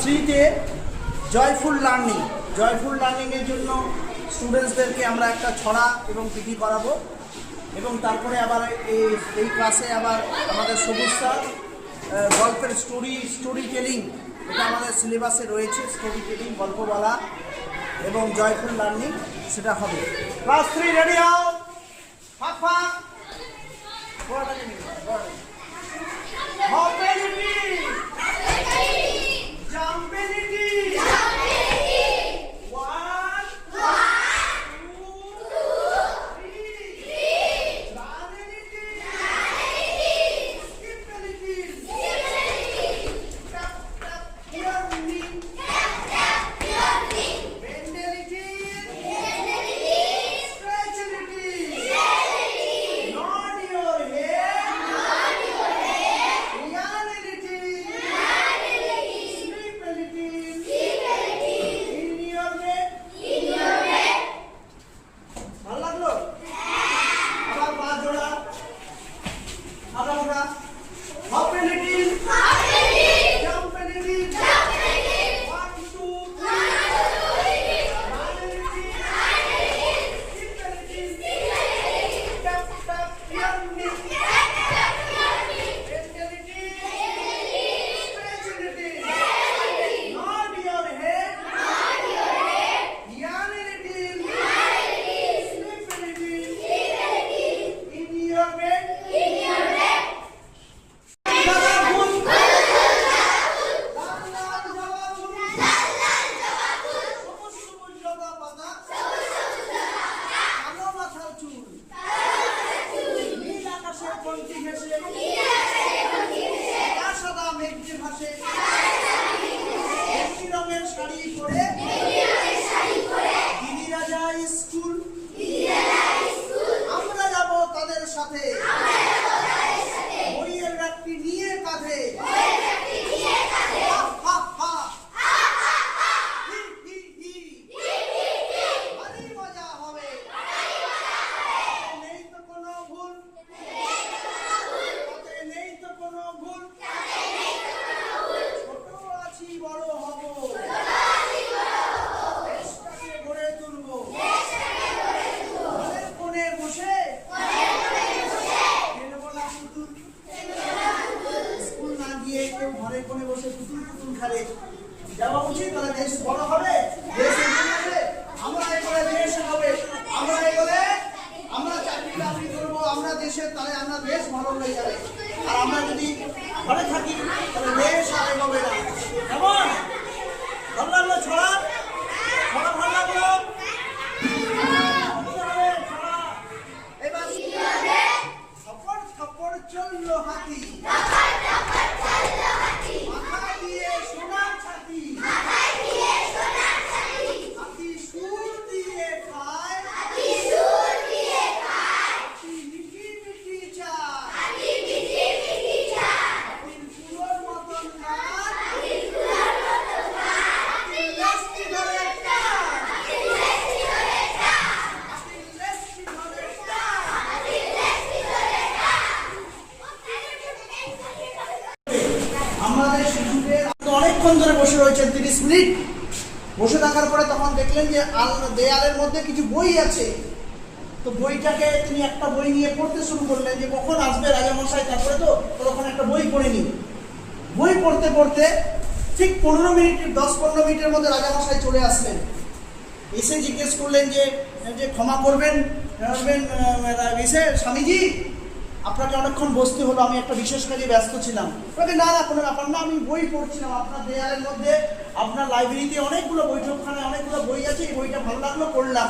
3-তে joyful লার্নিংয়ের জন্য স্টুডেন্টসদেরকে আমরা একটা ছড়া এবং পিটি করাবো এবং তারপরে আবার এই ক্লাসে আবার আমাদের সবুজ স্যার গল্পের স্টোরি টেলিং, এটা আমাদের সিলেবাসে রয়েছে। স্টোরি টেলিং, গল্প বলা এবং জয়ফুল লার্নিং সেটা হবে। ক্লাস 3 রেডি হও। ফাঁক ফাঁক যাওয়া উচিত, তাহলে দেশ বড় হবে, দেশ এগিয়ে যাবে, আমরা এগোলে দেশ হবে, আমরা এগোলে আমরা চাকরি বাকরি করবো, আমরা দেশের, তাহলে আমরা দেশ ভালো হয়ে যাবে। আর আমরা যদি ঘরে থাকি তাহলে দেশ আর এগোবে না। কেমন ভালো লাগলো? ছড়া ভালো লাগলো? এবার থপ্পড় থপ্পড় চললো হাতি, মাথায় দিয়ে সোনার ছাতি, হাতি সুর দিয়ে খায়, হাতি মিঠি মিঠি চায়, হাতির ফুলোর মতন গান, হাতির লেজটি ধরে টান, আমাদের শিশুদের অনেকক্ষণ ধরে বসে রয়েছেন, 30 মিনিট বসে থাকার পরে তখন দেখলেন যে দেয়ালের মধ্যে কিছু বই আছে। তো বইটাকে তিনি একটা বই নিয়ে পড়তে শুরু করলেন যে কখন আসবে রাজামশাই, তারপরে তো তখন একটা বই পড়ে নিন। বই পড়তে পড়তে ঠিক 10-15 মিনিটের মধ্যে রাজামশাই চলে আসলেন। এসে জিজ্ঞেস করলেন যে ক্ষমা করবেন এসে স্বামীজি, আপনাকে অনেকক্ষণ বসতে হলো, আমি একটা বিশেষ কাজে ব্যস্ত ছিলাম। না না, কোনো ব্যাপার না, আমি বই পড়ছিলাম। আপনার দেয়ালের মধ্যে, আপনার লাইব্রেরিতে অনেকগুলো বৈঠকখানায় অনেকগুলো বই আছে, এই বইটা ভালো লাগলো, পড়লাম।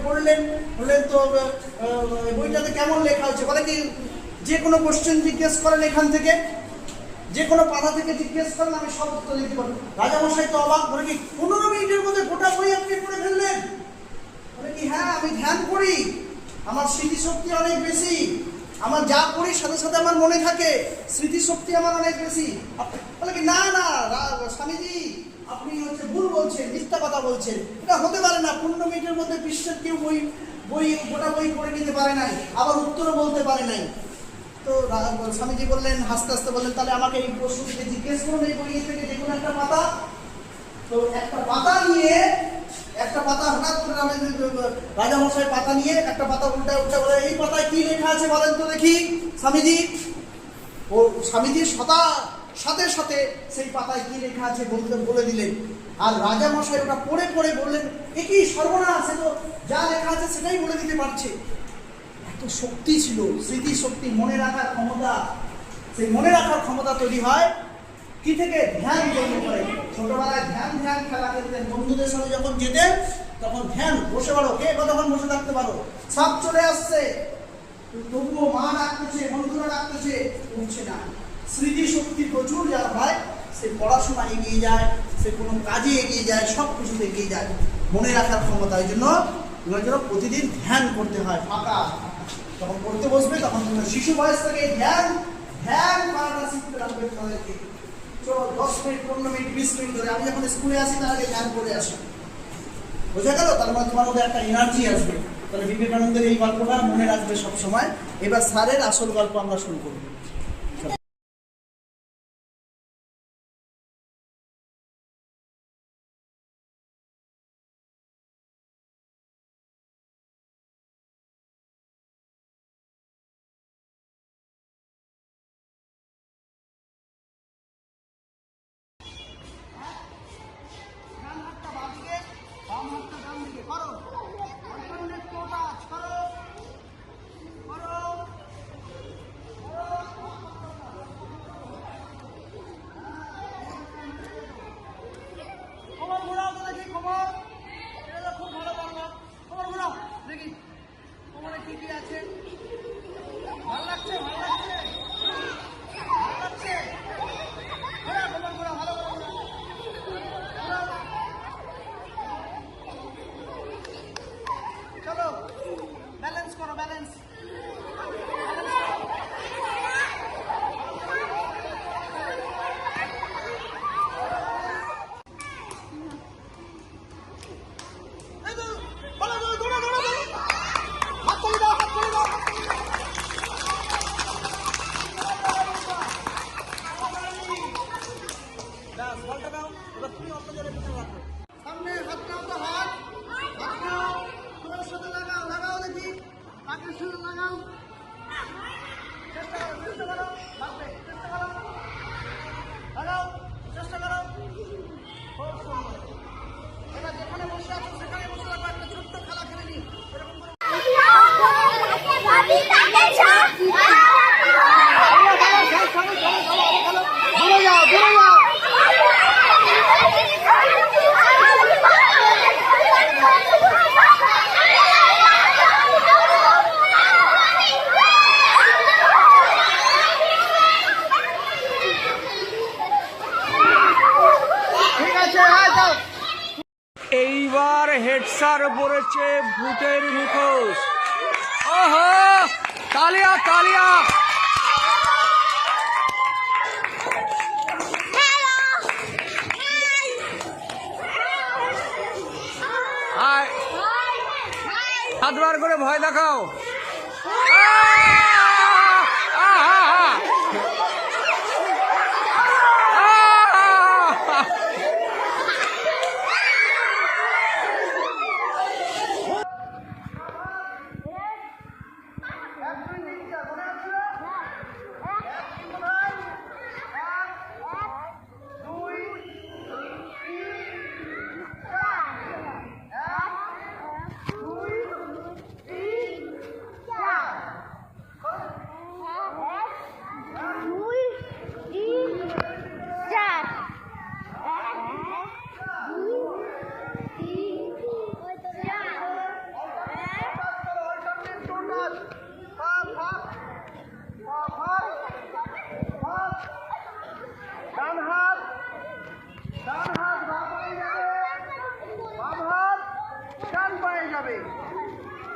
পড়লেন তো বইটাতে কেমন লেখা হচ্ছে? বলে কি যে কোনো কোশ্চেন জিজ্ঞেস করেন, এখান থেকে যে কোনো পাতা থেকে জিজ্ঞেস করেন, আমি সব উত্তর দিতে পারবো। রাজামশাই তো অবাক, বলে কি 15 মিনিটের মধ্যে গোটা বই আপনি পড়ে ফেললেন? বলে কি হ্যাঁ, আমি ধ্যান করি, আমার স্মৃতিশক্তি অনেক বেশি, আমার যা পড়ি সাথে সাথে আমার মনে থাকে, স্মৃতিশক্তি আমার অনেক বেশি। বলে কি না না স্বামীজি, আপনি ভুল বলছেন, মিথ্যা কথা বলছেন, এটা হতে পারে না। 15 মিনিটের মধ্যে বিশ্বের কেউ গোটা বই পড়ে নিতে পারে নাই, আবার উত্তরও বলতে পারে নাই। তো স্বামীজি বললেন, হাসতে হাসতে বললেন, তাহলে আমাকে এই প্রশ্নটিকে জিজ্ঞেস করুন এই বই থেকে যে কোনো একটা পাতা। তো একটা পাতা নিয়ে, একটা পাতা হঠাৎ করে রাজামশাই পাতা নিয়ে একটা পাতা উল্টা উল্টা বলে, এই পাতায় কি লেখা আছে বলেন তো দেখি স্বামীজি। ও স্বামীজির সাথে সাথে সেই পাতায় কি লেখা আছে বলতে বলে দিলেন। আর রাজামশাই ওটা পড়ে পড়ে বললেন, এ কি সর্বনাশ, তো যা লেখা আছে সেটাই বলে দিতে পারছে। এত শক্তি ছিল, স্মৃতি শক্তি, মনে রাখার ক্ষমতা। সেই মনে রাখার ক্ষমতা তৈরি হয় কি থেকে? ধ্যান জন্ম করে। ছোটবেলায় ধ্যান ধ্যান খেলা খেলতেন, বন্ধুদের সাথে যখন যেতেন তখন ধ্যান, বসে পারো, কে কতক্ষণ বসে থাকতে পারো, সাপ চলে আসছে তবুও মা ডাকতেছে, বন্ধুরা ডাকতেছে, উঠছে না। স্মৃতি শক্তি প্রচুর যার হয়, সে পড়াশোনা এগিয়ে যায়, সে কোনো কাজে এগিয়ে যায়, সব কিছুতে এগিয়ে যায়। মনে রাখার ক্ষমতা, এই জন্য প্রতিদিন ধ্যান করতে হয়। ফাঁকা যখন পড়তে বসবে তখন শিশু বয়স থেকে ধ্যান করাটা শিখতে লাগবে তাদেরকে। চলো 10 মিনিট, 15 মিনিট, 20 মিনিট ধরে। আমি যখন স্কুলে আসি তার আগে ধ্যান করে আসি, বোঝা গেল? তার মানে তোমার মধ্যে একটা এনার্জি আসবে। তাহলে বিবেকানন্দের এই গল্পটা মনে রাখবে সব সময়। এবার স্যারের আসল গল্প আমরা শুরু করব। ডান হাতটা বাঁ দিকে, বাম হাতটা ডান দিকে করো। অল্টারনেট টো টাচ করো, করো। খবর ঘোরাও তো দেখি, খবর। এটা তো খুব ভালো বাংলা। খবর ঘোরাও দেখি, খবরে কি কি আছে। ভালো লাগছে, ভালো লাগছে, ভালো লাগছে। ঘোরা, খবর ঘোরা, ভালো করে ঘোরা। চলো ব্যালেন্স করো, ব্যালেন্স। সামনে হাত নাও, তো হাত নাও, তোমার সাথে লাগাও, লাগাও দেখি, পাখির সাথে লাগাও। চেষ্টা করো, লাগবে, চেষ্টা করো, লাগাও, চেষ্টা করো। খুব সুন্দর। এবার যেখানে বসে আছো সেখানে বসে রাখো, একটা ছোট্ট খেলা খেলে নি, এরকম করে। দূরে যাও, দূরে যাও। এইবার হেড স্যার পড়েছে ভূতের মুখোশ। ওহো, তালিয়া তালিয়া। হাতবার করে ভয় দেখাও।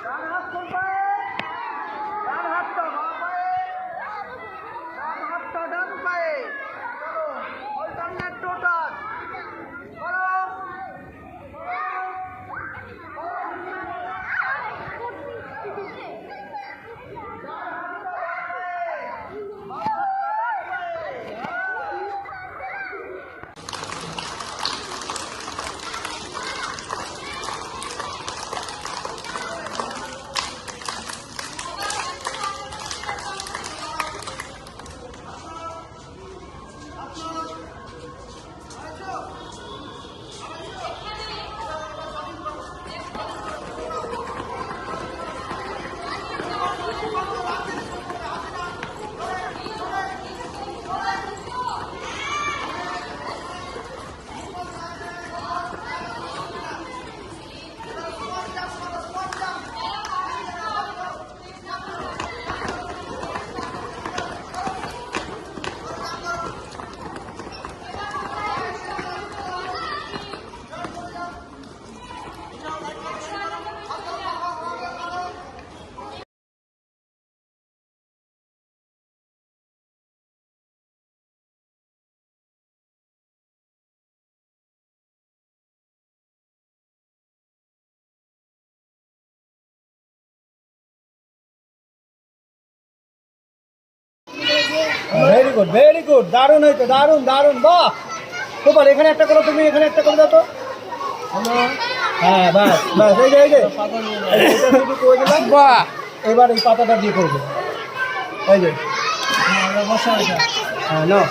ডান হাত কোন পায়ে, ডান হাতটা বাঁ পায়ে, ডান হাতটা ডান পায়ে। চলো অল্টারনেট টো টাচ করো। গুড দারুণ হয়েছে দারুণ দারুণ বাহ খুব ভালো এখানে একটা করো তুমি এখানে একটা করে দাও তো হ্যাঁ বাস বাস এই যে এটা শুধু করে দিলাম বাহ এবার এই পাতাটা দিয়ে করবো এই যে হ্যাঁ নাও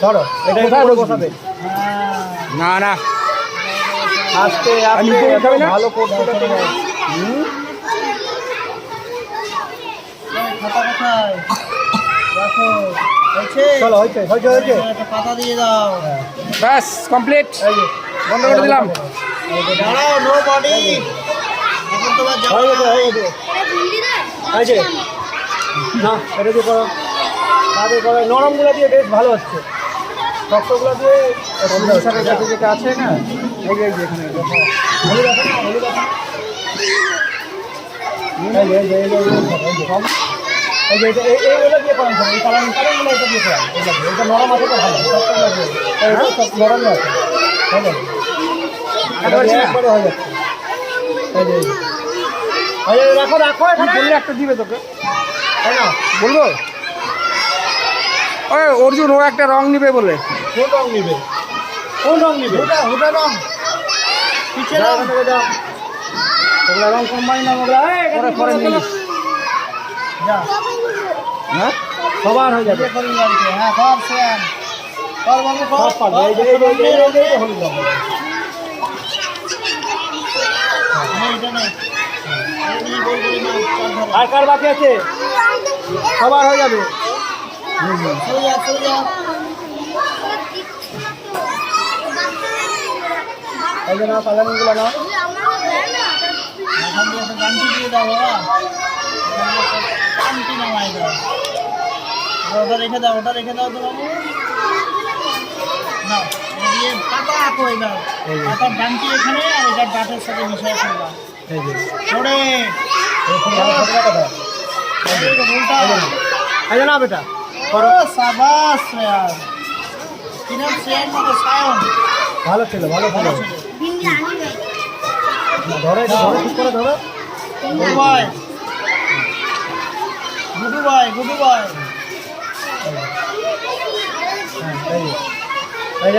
ধরো এটা কোথায় উপরে বসবি? বসাবে না না আস্তে আর নিচে আস্তে উঠাবে না? ভালো করতে তো তোমার। হুম? খাতা কোথায় দেখো হয়েছে চলো হয়েছে হয়েছে হয়েছে একটা পাতা দিয়ে দাও ব্যাস কমপ্লিট এই যে বন্ধ করে দিলাম দাঁড়াও নো বডি এখন তোমার হয়ে গেছে হয়ে গেছে এই যে না এটা দিয়ে করো তাদের করো নরমগুলো দিয়ে বেশ ভালো হচ্ছে শক্তগুলো দিয়ে সাথে সাথে যেটা আছে না এই যে এখানে হলুদ আছে না হলুদ আছে এই যে এই যে এই যে সব এই যে এইগুলো দিয়ে করান স্যার এই কালারগুলো এটা দিয়ে করান এটা নরম আছে তো ভালো শক্ত লাগবে এটা সব নরম আছে হয়ে যাবে একবারে হয়ে যাচ্ছে এই যে এই যে রাখো রাখো এখানে বললে একটা দিবে তোকে তাই না বলবো ওই অর্জুন ও একটা রং নিবে বলে কোন রং নিবে কোন রং নিবে হুদা রং পিছে যাও, রং এখান থেকে যাও। ওগুলা রং কোম্পানি না ওগুলা এই, এখান থেকে পরে চলো, নিস। যা হ্যাঁ সবার হয়ে যাবে করি বাড়িতে হ্যাঁ কর সেন কর বাবু কর সব পারবে এই যে এই যে এই যে, এই যে, এই যে হলুদ রং এটা নেই এটা নিয়ে বই করি না চার ধরো আর কার বাকি আছে সবার হয়ে যাবে চলে যা এই যে নাও কালারিংগুলো নাও এখান দিয়ে একটা গানটি দিয়ে দাও বাবা গানটি নামাই দাও ওটা রেখে দাও তো বাবু নাও এটা দিয়ে পাতা আঁকো এবার পাতার ডানটি এখানে আর এটার ডাটের সাথে মিশিয়ে ফেলবা এই যে ওরে এই ফটোটা কোথায়? উল্টা এই যে না বেটা করো সাবাস यार কি নাম সেন মতো সায়ন ভালো ছিল ভালো ছিল ধরো এটা ধরো ঠিক করে ধরো গুডু ভাই হ্যাঁ এই যে